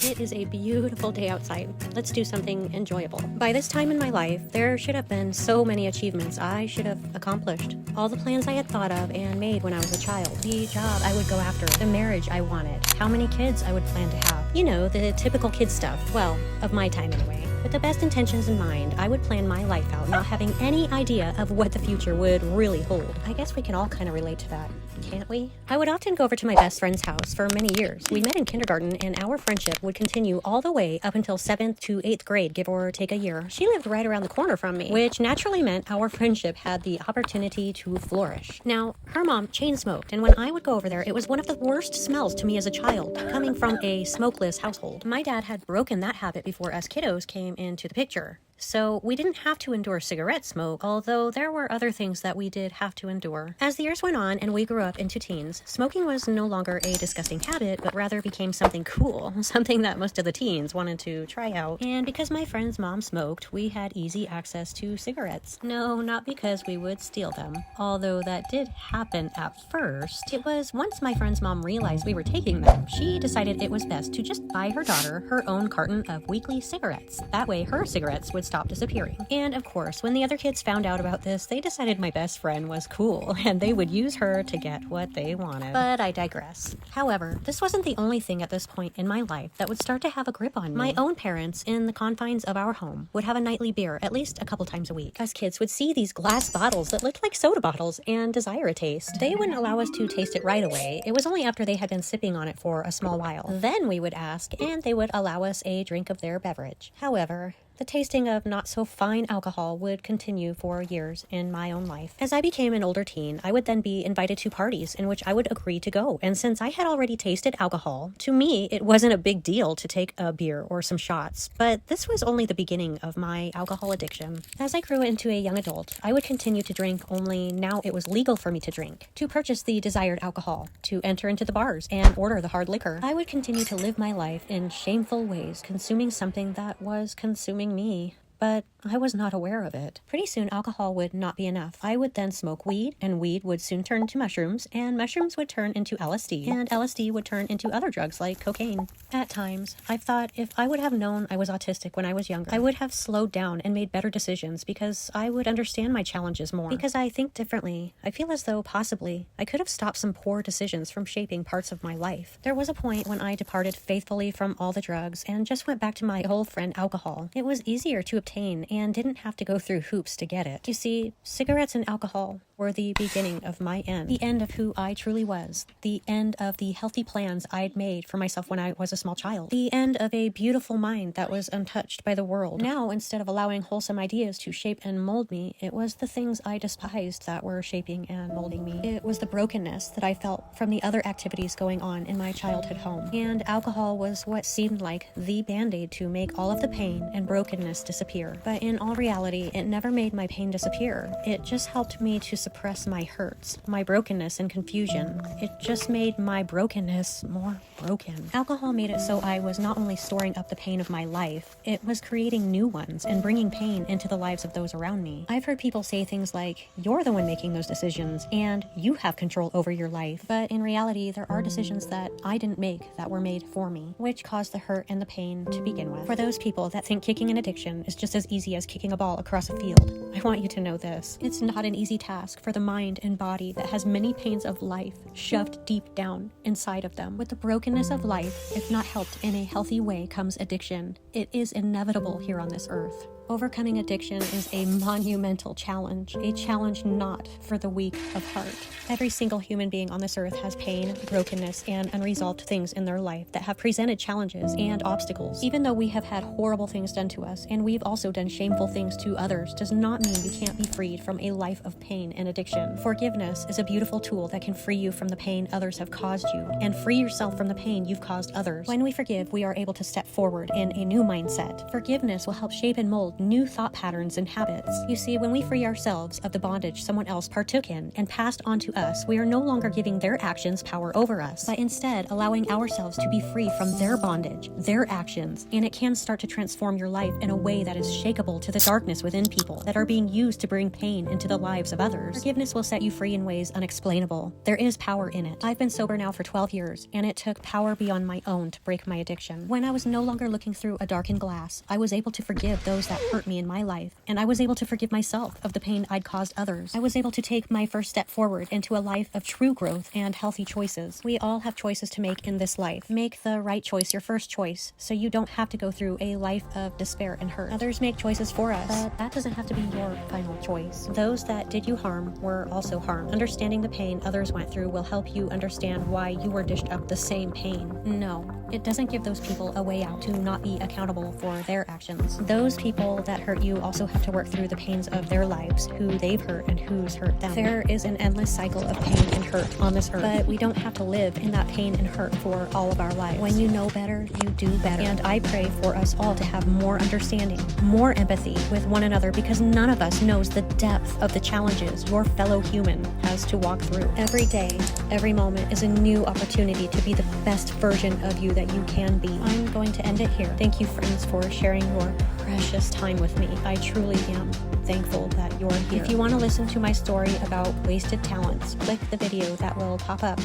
It is a beautiful day outside. Let's do something enjoyable. By this time in my life, there should have been so many achievements I should have accomplished. All the plans I had thought of and made when I was a child. The job I would go after. The marriage I wanted. How many kids I would plan to have. You know, the typical kid stuff. Well, of my time anyway. With the best intentions in mind, I would plan my life out, not having any idea of what the future would really hold. I guess we can all kind of relate to that, can't we? I would often go over to my best friend's house for many years. We met in kindergarten, and our friendship would continue all the way up until 7th to 8th grade, give or take a year. She lived right around the corner from me, which naturally meant our friendship had the opportunity to flourish. Now, her mom chain smoked, and when I would go over there, it was one of the worst smells to me as a child, coming from a smokeless household. My dad had broken that habit before us kiddos came into the picture. So we didn't have to endure cigarette smoke, although there were other things that we did have to endure. As the years went on and we grew up into teens, smoking was no longer a disgusting habit, but rather became something cool, something that most of the teens wanted to try out. And because my friend's mom smoked, we had easy access to cigarettes. No, not because we would steal them, although that did happen at first. It was once my friend's mom realized we were taking them, she decided it was best to just buy her daughter her own carton of weekly cigarettes. That way her cigarettes would stop disappearing. And of course, when the other kids found out about this, they decided my best friend was cool and they would use her to get what they wanted. But I digress. However, this wasn't the only thing at this point in my life that would start to have a grip on me. My own parents, in the confines of our home, would have a nightly beer at least a couple times a week. Us kids would see these glass bottles that looked like soda bottles and desire a taste. They wouldn't allow us to taste it right away. It was only after they had been sipping on it for a small while. Then we would ask, and they would allow us a drink of their beverage. However, the tasting of not-so-fine alcohol would continue for years in my own life. As I became an older teen, I would then be invited to parties in which I would agree to go. And since I had already tasted alcohol, to me, it wasn't a big deal to take a beer or some shots. But this was only the beginning of my alcohol addiction. As I grew into a young adult, I would continue to drink, only now it was legal for me to drink, to purchase the desired alcohol, to enter into the bars and order the hard liquor. I would continue to live my life in shameful ways, consuming something that was consuming me, but I was not aware of it. Pretty soon, alcohol would not be enough. I would then smoke weed, and weed would soon turn to mushrooms, and mushrooms would turn into LSD, and LSD would turn into other drugs like cocaine. At times, I've thought if I would have known I was autistic when I was younger, I would have slowed down and made better decisions because I would understand my challenges more. Because I think differently, I feel as though possibly I could have stopped some poor decisions from shaping parts of my life. There was a point when I departed faithfully from all the drugs and just went back to my old friend alcohol. It was easier to obtain and didn't have to go through hoops to get it. You see, cigarettes and alcohol were the beginning of my end. The end of who I truly was. The end of the healthy plans I'd made for myself when I was a small child. The end of a beautiful mind that was untouched by the world. Now, instead of allowing wholesome ideas to shape and mold me, it was the things I despised that were shaping and molding me. It was the brokenness that I felt from the other activities going on in my childhood home. And alcohol was what seemed like the band-aid to make all of the pain and brokenness disappear. But in all reality, it never made my pain disappear. It just helped me to suppress my hurts, my brokenness and confusion. It just made my brokenness more broken. Alcohol made it so I was not only storing up the pain of my life, it was creating new ones and bringing pain into the lives of those around me. I've heard people say things like, "You're the one making those decisions, and you have control over your life." But in reality, there are decisions that I didn't make that were made for me, which caused the hurt and the pain to begin with. For those people that think kicking an addiction is just as easy as kicking a ball across a field, I want you to know this. It's not an easy task for the mind and body that has many pains of life shoved deep down inside of them. With the brokenness of life, if not helped in a healthy way, comes addiction. It is inevitable here on this earth. Overcoming addiction is a monumental challenge, a challenge not for the weak of heart. Every single human being on this earth has pain, brokenness, and unresolved things in their life that have presented challenges and obstacles. Even though we have had horrible things done to us, and we've also done shameful things to others, does not mean we can't be freed from a life of pain and addiction. Forgiveness is a beautiful tool that can free you from the pain others have caused you, and free yourself from the pain you've caused others. When we forgive, we are able to step forward in a new mindset. Forgiveness will help shape and mold build new thought patterns and habits. You see, when we free ourselves of the bondage someone else partook in and passed on to us, we are no longer giving their actions power over us, but instead allowing ourselves to be free from their bondage, their actions, and it can start to transform your life in a way that is shakable to the darkness within people that are being used to bring pain into the lives of others. Forgiveness will set you free in ways unexplainable. There is power in it. I've been sober now for 12 years, and it took power beyond my own to break my addiction. When I was no longer looking through a darkened glass, I was able to forgive those that hurt me in my life, and I was able to forgive myself of the pain I'd caused others. I was able to take my first step forward into a life of true growth and healthy choices. We all have choices to make in this life. Make the right choice your first choice, so you don't have to go through a life of despair and hurt. Others make choices for us, but that doesn't have to be your final choice. Those that did you harm were also harmed. Understanding the pain others went through will help you understand why you were dished up the same pain. No, it doesn't give those people a way out to not be accountable for their actions. Those people that hurt you also have to work through the pains of their lives, who they've hurt and who's hurt them. There is an endless cycle of pain and hurt on this earth, but we don't have to live in that pain and hurt for all of our lives. When you know better, you do better. And I pray for us all to have more understanding, more empathy with one another, because none of us knows the depth of the challenges your fellow human has to walk through. Every day, every moment is a new opportunity to be the best version of you that you can be. I'm going to end it here. Thank you, friends, for sharing your precious time with me. I truly am thankful that you're here. If you want to listen to my story about wasted talents, click the video that will pop up.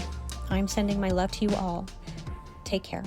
I'm sending my love to you all. Take care.